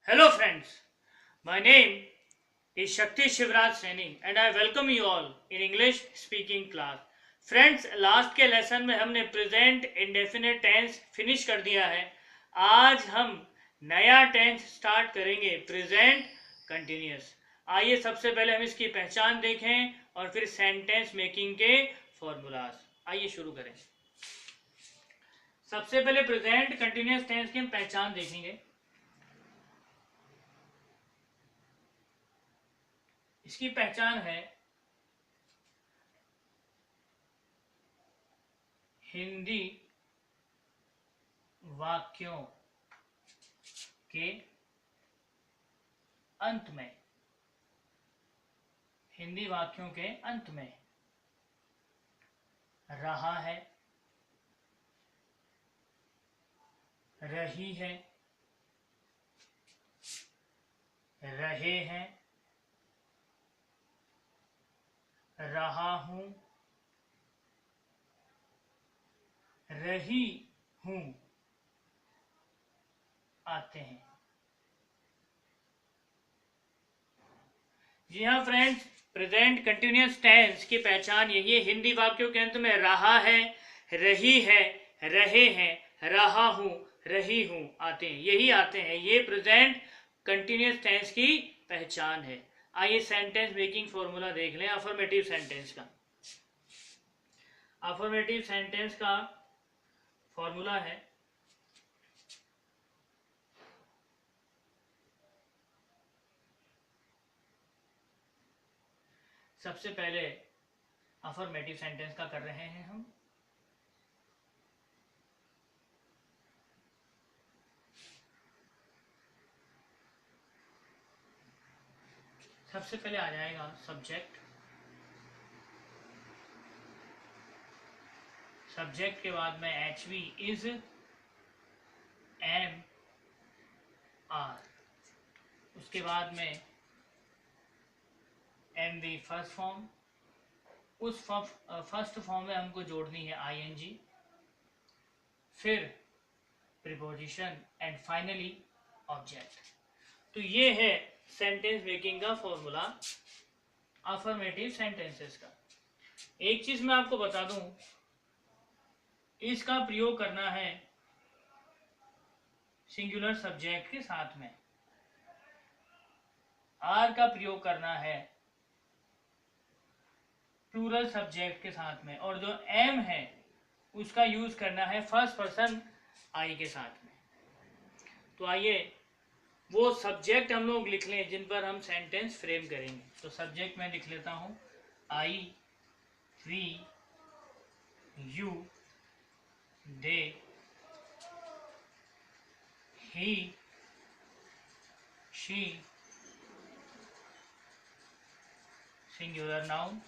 Hello friends, my name is Shakti Shivraj Saini and I welcome you all in English speaking class. Friends, last के lesson में हमने present indefinite tense finish कर दिया है. आज हम नया टेंस स्टार्ट करेंगे, प्रेजेंट कंटिन्यूअस. आइए सबसे पहले हम इसकी पहचान देखें और फिर सेंटेंस मेकिंग के फॉर्मूलाज. आइए शुरू करें. सबसे पहले प्रेजेंट कंटिन्यूअस टेंस की हम पहचान देखेंगे. इसकी पहचान है हिंदी वाक्यों के अंत में, हिंदी वाक्यों के अंत में रहा है, रही है, रहे हैं, रहा हूं, रही हूं आते हैं. जी हाँ फ्रेंड्स, प्रेजेंट कंटिन्यूअस टेंस की पहचान यही है. हिंदी वाक्यों के अंत में रहा है, रही है, रहे हैं, रहा हूं, रही हूं आते हैं. यही आते हैं. ये प्रेजेंट कंटिन्यूअस टेंस की पहचान है. आइए सेंटेंस मेकिंग फॉर्मूला देख लें. अफर्मेटिव सेंटेंस का, अफर्मेटिव सेंटेंस का फॉर्मूला है सबसे पहले अफर्मेटिव सेंटेंस का कर रहे हैं हम. सबसे पहले आ जाएगा सब्जेक्ट. सब्जेक्ट के बाद में HV इज, एम, आर. उसके बाद में MV फर्स्ट फॉर्म. उस फर्स्ट फॉर्म में हमको जोड़नी है ING, फिर प्रीपोजिशन एंड फाइनली ऑब्जेक्ट. तो ये है सेंटेंस मेकिंग का फॉर्मूला अफर्मेटिव सेंटेंसेस का. एक चीज मैं आपको बता दूं, इसका प्रयोग करना है सिंगुलर सब्जेक्ट के साथ में, आर का प्रयोग करना है प्लूरल सब्जेक्ट के साथ में, और जो एम है उसका यूज करना है फर्स्ट पर्सन आई के साथ में. तो आइए वो सब्जेक्ट हम लोग लिख लें जिन पर हम सेंटेंस फ्रेम करेंगे. तो सब्जेक्ट मैं लिख लेता हूं I, we, you, they, he, she, singular noun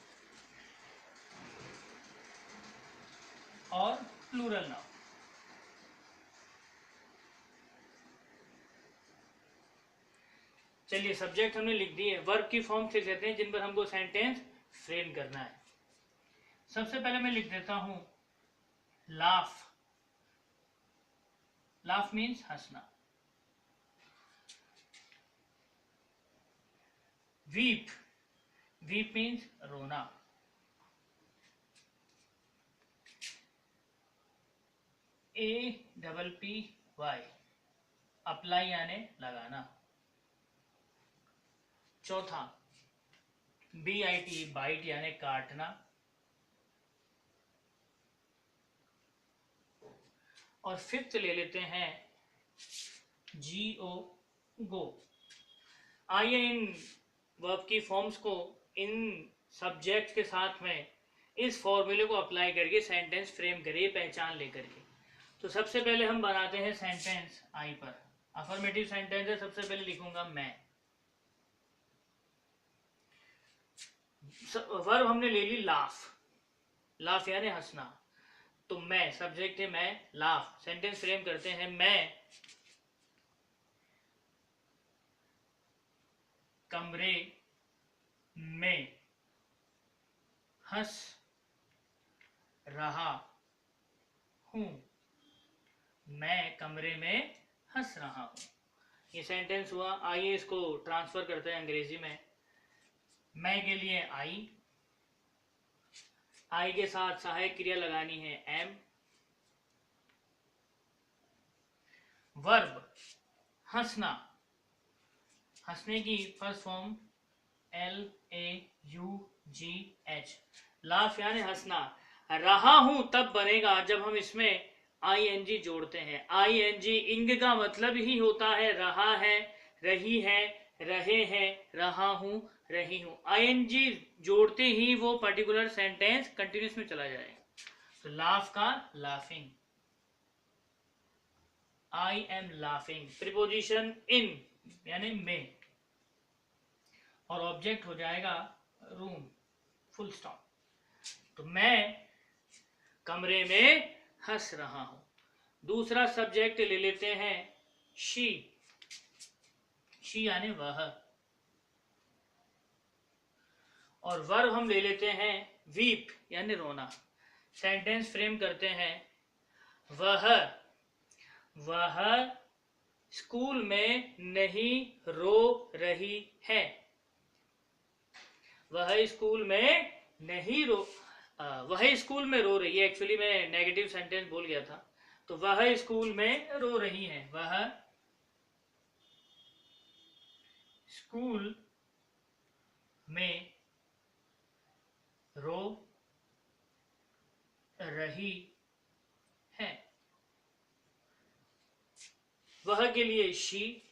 और प्लूरल नाउन. चलिए सब्जेक्ट हमने लिख दिए. वर्ब की फॉर्म लिख देते हैं जिन पर हमको सेंटेंस फ्रेम करना है. सबसे पहले मैं लिख देता हूं लाफ. लाफ मीन्स हंसना. वीप, वीप मीन्स रोना. APPY, अप्लाई यानी लगाना. चौथा BIT, बाइट यानी काटना. और फिफ्थ ले लेते हैं GO, गो. आइए इन वर्ब की फॉर्म्स को इन सब्जेक्ट के साथ में इस फॉर्मूले को अप्लाई करके सेंटेंस फ्रेम करिए पहचान लेकर के. तो सबसे पहले हम बनाते हैं सेंटेंस आई पर. अफर्मेटिव सेंटेंस है. सबसे पहले लिखूंगा मैं. वर्ब हमने ले ली लाफ. लाफ यानी हंसना. तो मैं सब्जेक्ट है, मैं, लाफ. सेंटेंस फ्रेम करते हैं मैं कमरे में हंस रहा हूं. मैं कमरे में हंस रहा हूं. ये सेंटेंस हुआ। आइए इसको ट्रांसफर करते हैं अंग्रेजी में। मैं के लिए आई के साथ सहायक क्रिया लगानी है एम। वर्ब हंसना, हंसने की फर्स्ट फॉर्म LAUGH, लाफ यानी हंसना। रहा हूं तब बनेगा जब हम इसमें ING जोड़ते हैं। ING इंग का मतलब ही होता है रहा है, रही है, रहे हैं, रहा हूं, रही हूं। ING जोड़ते ही वो पर्टिकुलर सेंटेंस कंटिन्यूस में चला जाएगा। तो लाफ का laughing, I am laughing. Preposition in यानी में, और ऑब्जेक्ट हो जाएगा रूम, फुल स्टॉप। तो मैं कमरे में हंस रहा हूं। दूसरा सब्जेक्ट ले लेते हैं शी, शी यानी वह, और वर्ब हम ले लेते हैं वीप यानी रोना। सेंटेंस फ्रेम करते हैं वह स्कूल में नहीं रो रही है। वह स्कूल में नहीं वह स्कूल में रो रही है। एक्चुअली मैं नेगेटिव सेंटेंस बोल गया था। तो वह स्कूल में रो रही है। वह स्कूल में रो रही है। वह के लिए शी,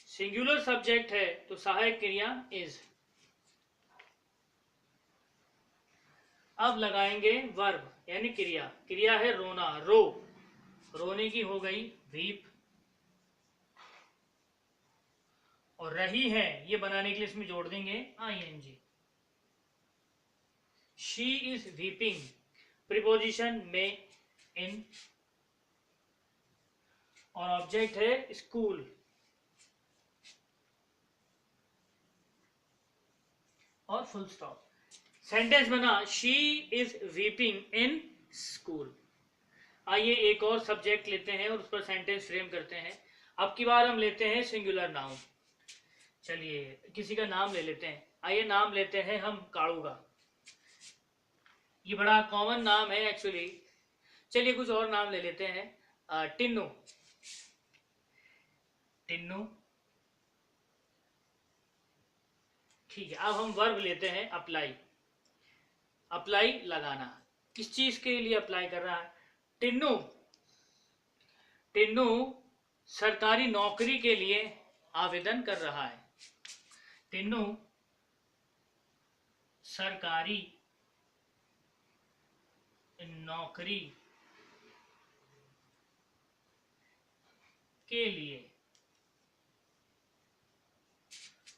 सिंगुलर सब्जेक्ट है तो सहायक क्रिया इज। अब लगाएंगे वर्ब यानी क्रिया। क्रिया है रोना, रो, रोने की हो गई वीप, और रही है ये बनाने के लिए इसमें जोड़ देंगे ING। She is weeping, preposition में इन, और ऑब्जेक्ट है स्कूल। और फुल स्टॉप। सेंटेंस बना she is weeping in school. आइए एक और सब्जेक्ट लेते हैं और उस पर सेंटेंस फ्रेम करते हैं। अब की बार हम लेते हैं सिंगुलर नाउन। चलिए किसी का नाम ले लेते हैं। आइए नाम लेते हैं हम काड़ू का। ये बड़ा कॉमन नाम है एक्चुअली। चलिए कुछ और नाम ले लेते हैं। टिन्नू, टिन्नू, ठीक है। अब हम वर्ब लेते हैं अप्लाई। अप्लाई लगाना, किस चीज के लिए अप्लाई कर रहा है? टिन्नू, टिन्नू सरकारी नौकरी के लिए आवेदन कर रहा है। टिन्नू सरकारी नौकरी के लिए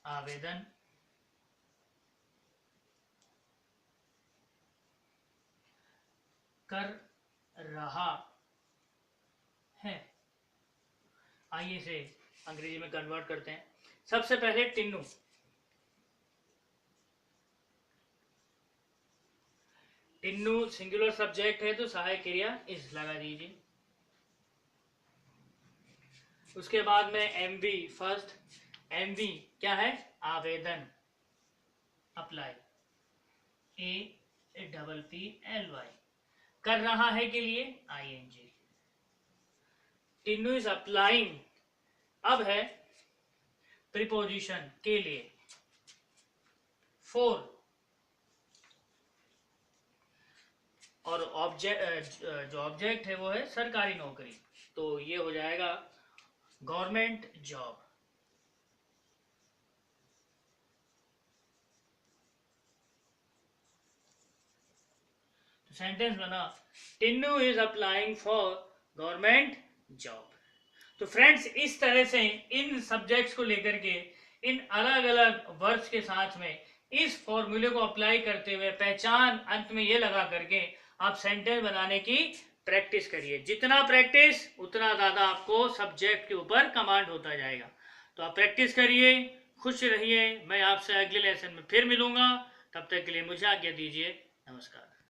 आवेदन कर रहा है। आइए इसे अंग्रेजी में कन्वर्ट करते हैं। सबसे पहले टिन्नू, टिन्नू सिंगुलर सब्जेक्ट है तो सहायक क्रिया इज लगा दीजिए। उसके बाद में MV, फर्स्ट MV क्या है? आवेदन, अप्लाई, APPLY, कर रहा है के लिए ING। टिन्नू इज अप्लाइंग, अब है प्रीपोजिशन के लिए, फॉर, और ऑब्जेक्ट जो ऑब्जेक्ट है वो है सरकारी नौकरी। तो ये हो जाएगा गवर्नमेंट जॉब। तो सेंटेंस बना Tinnu is applying for government job. तो फ्रेंड्स इस तरह से इन सब्जेक्ट्स को लेकर के, इन अलग अलग वर्ड्स के साथ में इस फॉर्मूले को अप्लाई करते हुए पहचान अंत में ये लगा करके आप सेंटेंस बनाने की प्रैक्टिस करिए। जितना प्रैक्टिस उतना ज़्यादा आपको सब्जेक्ट के ऊपर कमांड होता जाएगा। तो आप प्रैक्टिस करिए, खुश रहिए। मैं आपसे अगले लेसन में फिर मिलूंगा। तब तक के लिए मुझे आज्ञा दीजिए। नमस्कार।